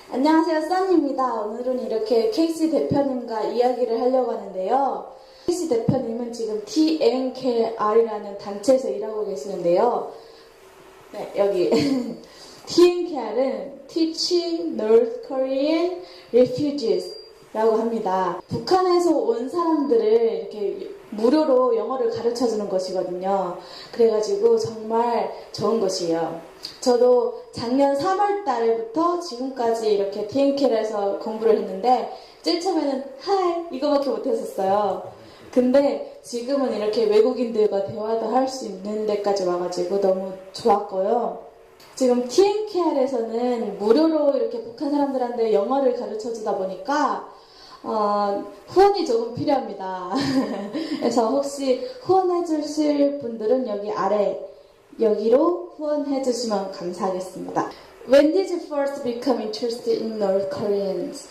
안녕하세요, 써니입니다. 오늘은 이렇게 케이시 대표님과 이야기를 하려고 하는데요. 케이시 대표님은 지금 TNKR이라는 단체에서 일하고 계시는데요. 네, 여기 TNKR은 Teach North Korean Refugees 라고 합니다. 북한에서 온 사람들을 이렇게 무료로 영어를 가르쳐주는 것이거든요. 그래가지고 정말 좋은 것이에요. 저도 작년 3월 달부터 지금까지 이렇게 TNKR에서 공부를 했는데 제일 처음에는 하이 이거밖에 못했었어요. 근데 지금은 이렇게 외국인들과 대화도 할 수 있는 데까지 와가지고 너무 좋았고요. 지금 TNKR에서는 무료로 이렇게 북한 사람들한테 영어를 가르쳐주다 보니까 후원이 조금 필요합니다. 그래서 혹시 후원해 주실 분들은 여기 아래 여기로 후원해 주시면 감사하겠습니다. When did you first become interested in North Koreans?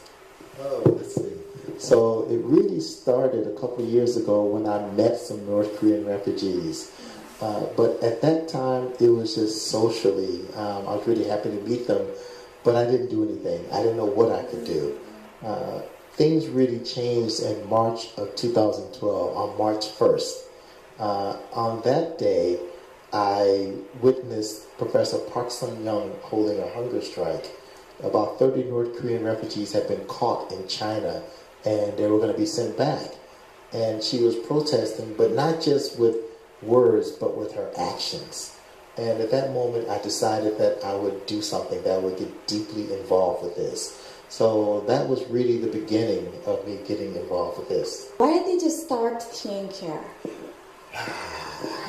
Oh, let's see. So it really started a couple of years ago when I met some North Korean refugees. But at that time, it was just socially. I was really happy to meet them, but I didn't do anything. I didn't know what I could do. Things really changed in March of 2012, on March 1st. On that day, I witnessed Professor Park Sun-young holding a hunger strike. About 30 North Korean refugees had been caught in China, and they were going to be sent back. And she was protesting, but not just with words, but with her actions. And at that moment, I decided that I would do something that would get deeply involved with this. So that was really the beginning of me getting involved with this. Why did you start TNKR?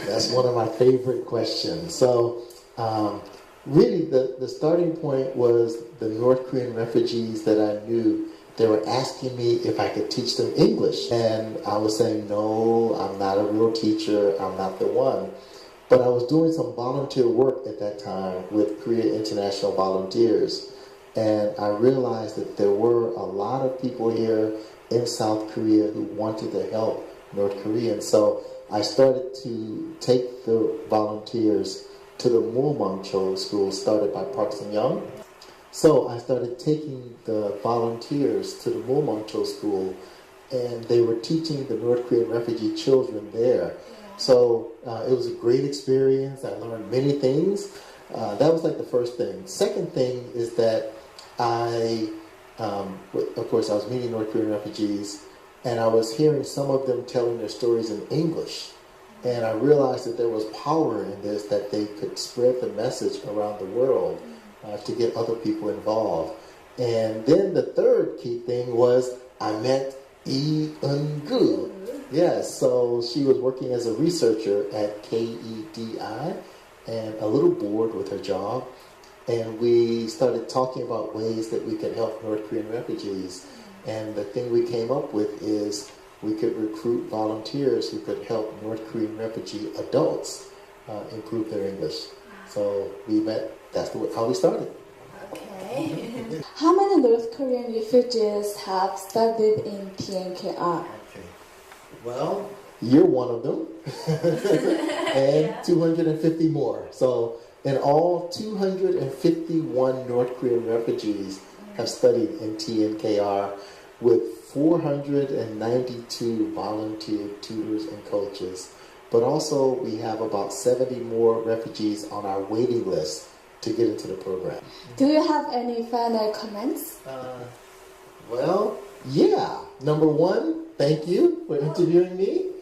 That's one of my favorite questions. So really the starting point was the North Korean refugees that I knew. They were asking me if I could teach them English. And I was saying, no, I'm not a real teacher. I'm not the one. But I was doing some volunteer work at that time with Korea International Volunteers. And I realized that there were a lot of people here in South Korea who wanted to help North Koreans. So I started to take the volunteers to the Mullmongcho school started by Park Sun-young. So I started taking the volunteers to the Mullmongcho school, and they were teaching the North Korean refugee children there. So it was a great experience. I learned many things. That was like the first thing. Second thing is that of course, I was meeting North Korean refugees, and I was hearing some of them telling their stories in English. And I realized that there was power in this, that they could spread the message around the world to get other people involved. And then the third key thing was I met Lee Eun-gu. Yes, so she was working as a researcher at KEDI and a little bored with her job. And we started talking about ways that we could help North Korean refugees. And the thing we came up with is we could recruit volunteers who could help North Korean refugee adults improve their English. So we met, that's how we started. Okay. How many North Korean refugees have studied in TNKR? Okay. Well, you're one of them. And 250 more. So in all, 251 North Korean refugees have studied in TNKR with 492 volunteer tutors and coaches. But also we have about 70 more refugees on our waiting list to get into the program. Do you have any final comments? Well, yeah. Number one, thank you for interviewing me.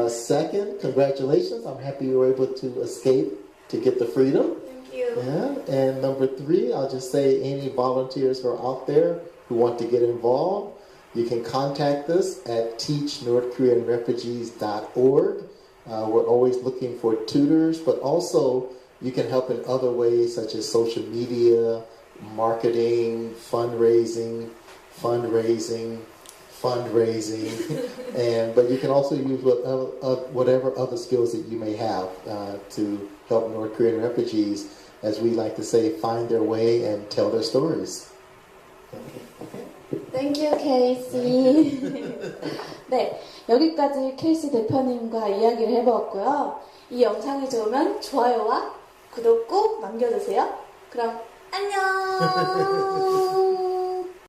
Second, congratulations. I'm happy you were able to escape to get the freedom. Thank you. Yeah. And number three, I'll just say any volunteers who are out there who want to get involved, you can contact us at teachnorthkoreanrefugees.org. We're always looking for tutors, but also you can help in other ways such as social media, marketing, fundraising, but you can also use whatever other skills that you may have to help North Korean refugees, as we like to say, find their way and tell their stories. Thank you, Casey. 네, 여기까지 케이시 대표님과 이야기를 해보았고요. 이 영상이 좋으면 좋아요와 구독 꼭 남겨주세요. 그럼 안녕.